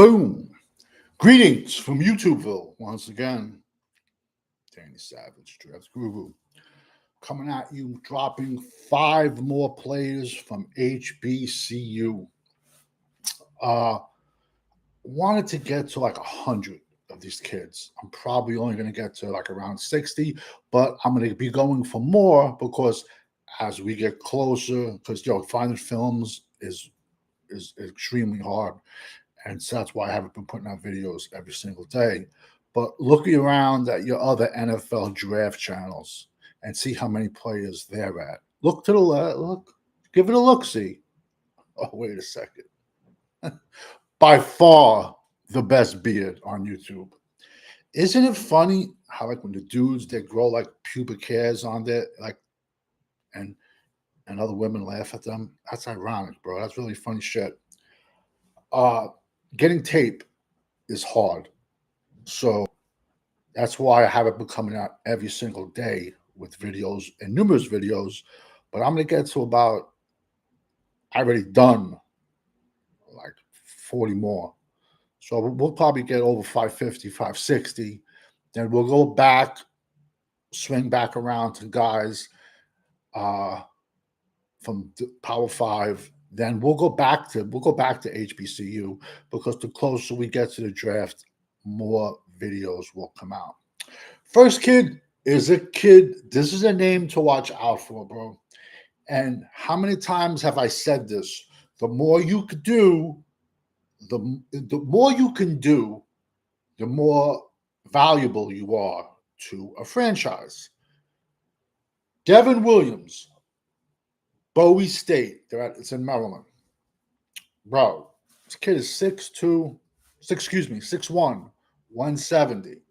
Boom. Greetings from YouTubeville once again. Danny Savage, Draft Guru, coming at you, dropping 5 more players from HBCU. Wanted to get to like 100 of these kids. I'm probably only going to get to like around 60, but I'm going to be going for more because as we get closer, because finding films is extremely hard. And so that's why I haven't been putting out videos every single day. But looking around at your other NFL draft channels and see how many players they're at. Look to the left. Look, give it a look. See. Oh, wait a second. By far the best beard on YouTube. Isn't it funny how like when the dudes they grow like pubic hairs on there, like, and other women laugh at them? That's ironic, bro. That's really funny shit. Getting tape is hard. So that's why I haven't been coming out every single day with videos and numerous videos. But I'm going to get to about, I already done like 40 more. So we'll probably get over 550, 560. Then we'll go back, swing back around to guys from Power 5. Then we'll go back to HBCU because the closer we get to the draft, more videos will come out. First kid is a kid. This is a name to watch out for, bro. And how many times have I said this? The more you can do, the more you can do, the more valuable you are to a franchise. Devin Williams, Bowie State. It's in Maryland. Bro, this kid is 6'1", 170.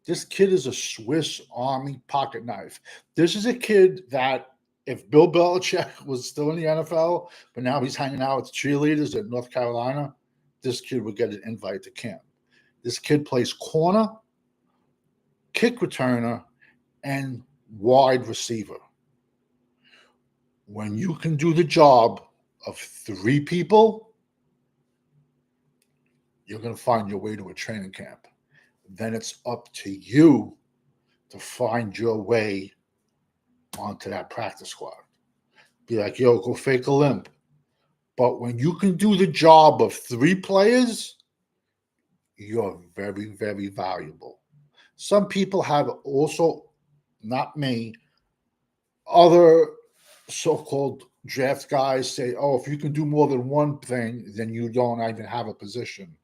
This kid is a Swiss Army pocket knife. This is a kid that if Bill Belichick was still in the NFL, but now he's hanging out with cheerleaders at North Carolina, this kid would get an invite to camp. This kid plays corner, kick returner, and wide receiver. When you can do the job of 3 people, you're going to find your way to a training camp. Then it's up to you to find your way onto that practice squad. Be like, yo, go fake a limp. But when you can do the job of 3 players, you're very, very valuable. Some people have also, not me, other so-called draft guys say, oh, if you can do more than one thing, then you don't even have a position.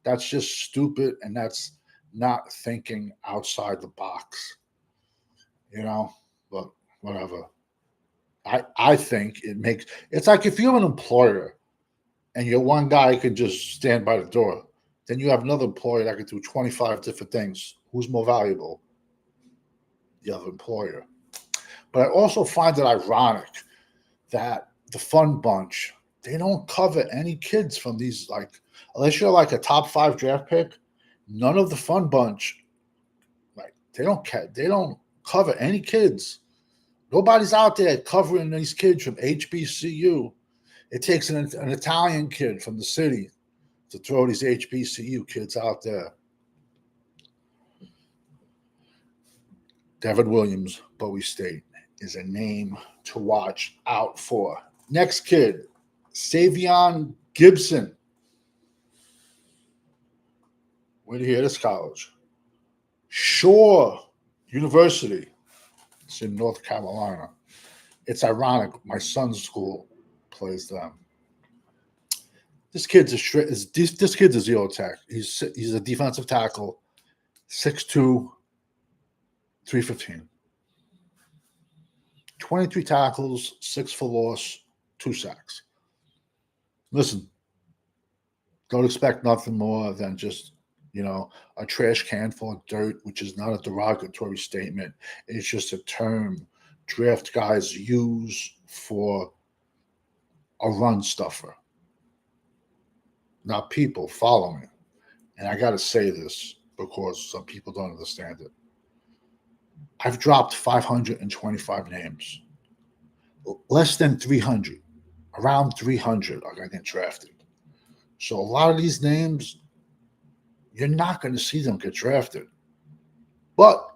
That's just stupid, and that's not thinking outside the box. But whatever. I think it's like if you're an employer and your one guy can just stand by the door, then you have another employer that can do 25 different things. Who's more valuable? The other employer. But I also find it ironic that the Fun Bunch, they don't cover any kids from these, like, unless you're like a top 5 draft pick, none of the Fun Bunch, like, they don't cover any kids. Nobody's out there covering these kids from HBCU. It takes an Italian kid from the city to throw these HBCU kids out there. Devin Williams, Bowie State, is a name to watch out for. Next kid, Savion Gibson. Where do you hear this college? Shore University. It's in North Carolina. It's ironic. My son's school plays them. This kid's a zero tech. He's a defensive tackle, 6'2", 315. 23 tackles, 6 for loss, 2 sacks. Listen, don't expect nothing more than just, a trash can full of dirt, which is not a derogatory statement. It's just a term draft guys use for a run stuffer. Now, people, follow me. And I got to say this because some people don't understand it. I've dropped 525 names. Less than 300. Around 300 are going to get drafted. So a lot of these names you're not going to see them get drafted. But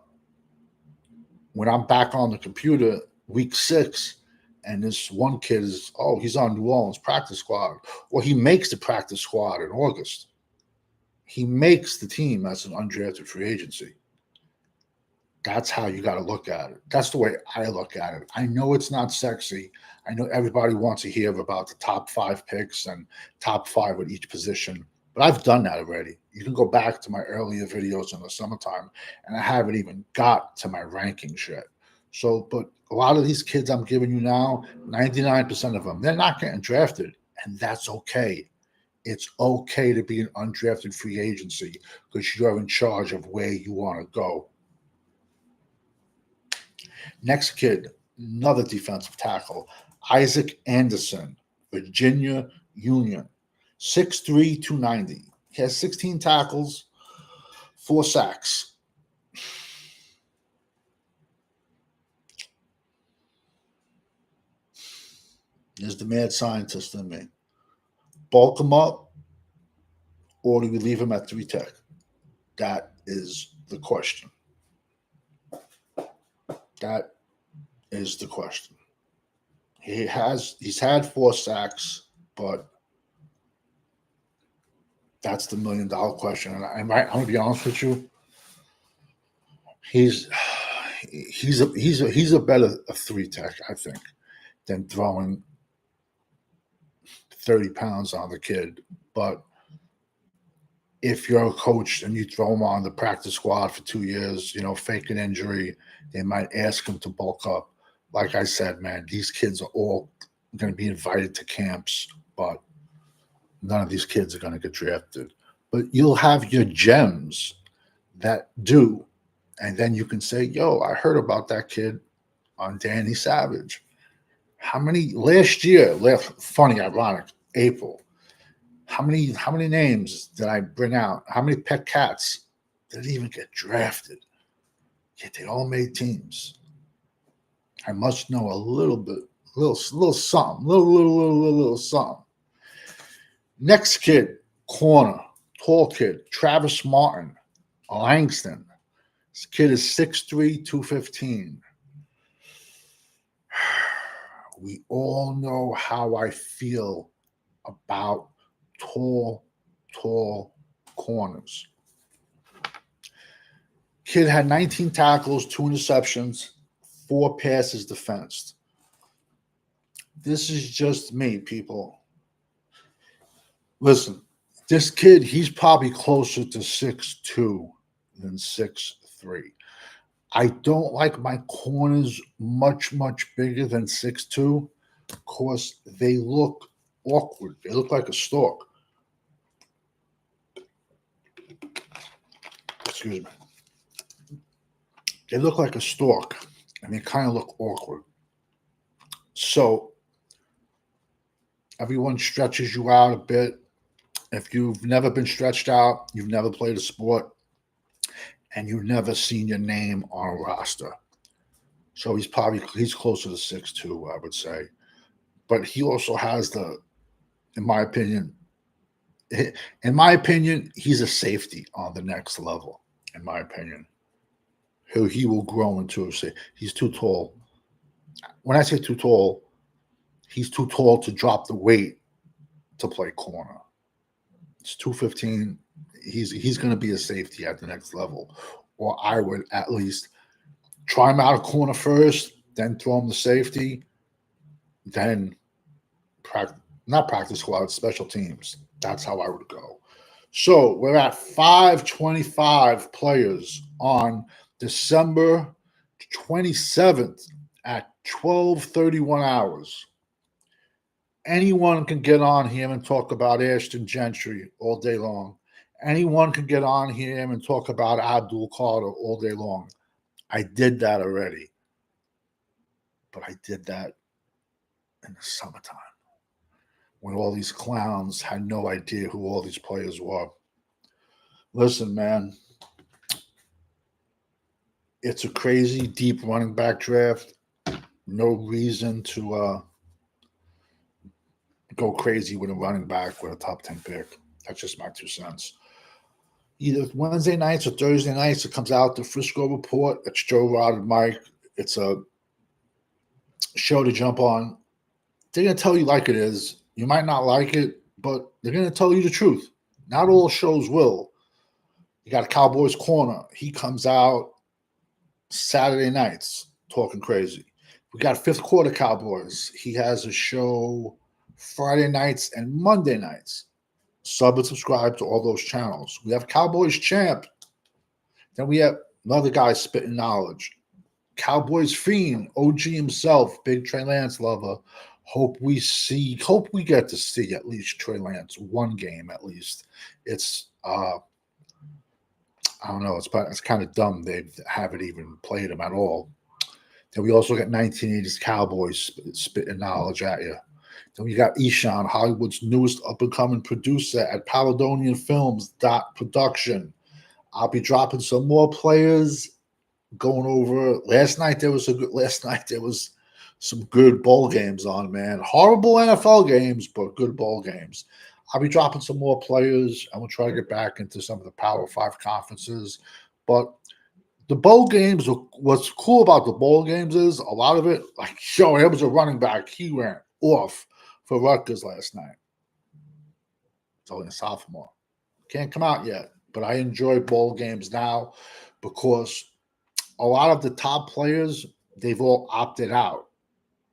when I'm back on the computer week 6, and this one kid is, he's on New Orleans practice squad, or he makes the practice squad in August. He makes the team as an undrafted free agency. That's how you got to look at it. That's the way I look at it. I know it's not sexy. I know everybody wants to hear about the top 5 picks and top 5 at each position, but I've done that already. You can go back to my earlier videos in the summertime, and I haven't even got to my rankings yet. So, but a lot of these kids I'm giving you now, 99% of them, they're not getting drafted, and that's okay. It's okay to be an undrafted free agency because you're in charge of where you want to go. Next kid, another defensive tackle, Isaac Anderson, Virginia Union, 6'3", 290. He has 16 tackles, 4 sacks. There's the mad scientist in me. Bulk him up, or do we leave him at 3 tech? That is the question. That is the question. He's had 4 sacks, but that's the $1 million question. And I'm going to be honest with you. He's a better 3 tech, I think, than throwing 30 pounds on the kid. But if you're a coach and you throw him on the practice squad for 2 years, fake an injury, they might ask him to bulk up. Like I said, man, these kids are all going to be invited to camps, but none of these kids are going to get drafted. But you'll have your gems that do. And then you can say, yo, I heard about that kid on Danny Savage. How many last year, funny, ironic, April, how many names did I bring out? How many pet cats didn't even get drafted? Yet they all made teams. I must know a little bit, little something, little something. Next kid, corner, tall kid, Travis Martin, Langston. This kid is 6'3", 215. We all know how I feel about tall corners. Kid had 19 tackles, 2 interceptions, 4 passes defensed. This is just me, people. Listen, this kid, he's probably closer to 6'2" than 6'3". I don't like my corners much bigger than 6'2", because they look awkward. They look like a stork. Excuse me. They look like a stork, and they kind of look awkward. So everyone stretches you out a bit. If you've never been stretched out, you've never played a sport, and you've never seen your name on a roster. So he's closer to 6'2", I would say. But he also has in my opinion, he's a safety on the next level, in my opinion. He will grow into he's too tall. When I say too tall, he's too tall to drop the weight to play corner. It's 215. He's going to be a safety at the next level. Or I would at least try him out of corner first, then throw him to safety, then not practice squad, special teams. That's how I would go. So we're at 525 players on December 27th at 12:31 hours. Anyone can get on here and talk about Ashton Gentry all day long. Anyone can get on here and talk about Abdul Carter all day long. I did that already. But I did that in the summertime, when all these clowns had no idea who all these players were. Listen, man, it's a crazy, deep running back draft. No reason to go crazy with a running back with a top 10 pick. That's just my 2 cents. either Wednesday nights or Thursday nights. It comes out the Frisco Report. It's Joe Rod and Mike. It's a show to jump on. They're gonna tell you like it is. You might not like it, but they're gonna tell you the truth. Not all shows will. You got Cowboys Corner. He comes out Saturday nights talking crazy. We got Fifth Quarter Cowboys. He has a show Friday nights and Monday nights. Sub and subscribe to all those channels. We have Cowboys Champ. Then we have another guy spitting knowledge. Cowboys Fiend, OG himself, big Trey Lance lover. Hope we get to see at least Trey Lance one game at least. It's I don't know. It's kind of dumb they haven't even played him at all. Then we also got 1980s Cowboys spitting knowledge at you. Then we got Eshawn, Hollywood's newest up-and-coming producer at Paladonian Films Production. I'll be dropping some more players, going over. Last night there was some good bowl games on, man. Horrible NFL games, but good bowl games. I'll be dropping some more players, and we'll try to get back into some of the Power 5 conferences. But the bowl games, what's cool about the bowl games is a lot of it, like, there was a running back. He ran off for Rutgers last night. It's only a sophomore. Can't come out yet, but I enjoy bowl games now because a lot of the top players, they've all opted out.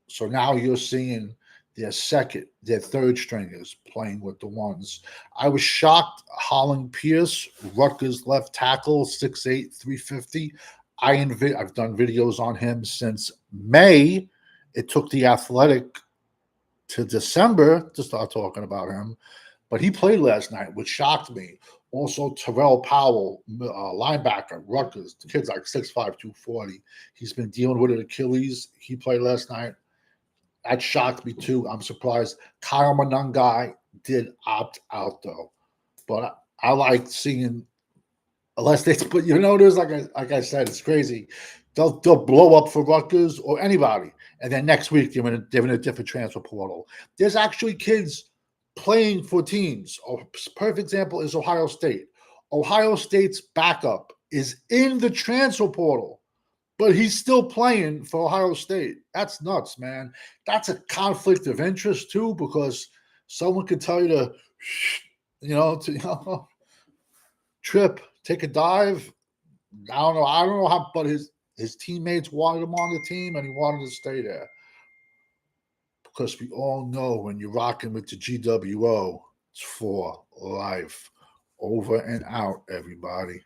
So now you're seeing their third stringers playing with the ones. I was shocked. Holland Pierce, Rutgers left tackle, 6'8", 350. I've done videos on him since May. It took The Athletic to December to start talking about him. But he played last night, which shocked me. Also, Terrell Powell, linebacker, Rutgers. The kid's like 6'5", 240. He's been dealing with an Achilles. He played last night. That shocked me too. I'm surprised. Kyle Monangai did opt out though, but I like seeing unless they. But there's like I said, it's crazy. They'll blow up for Rutgers or anybody, and then next week they're in a different transfer portal. There's actually kids playing for teams. A perfect example is Ohio State. Ohio State's backup is in the transfer portal. But he's still playing for Ohio State. That's nuts, man. That's a conflict of interest too, because someone could tell you to trip, take a dive. I don't know how, but his teammates wanted him on the team, and he wanted to stay there. Because we all know when you're rocking with the GWO, it's for life. Over and out, everybody.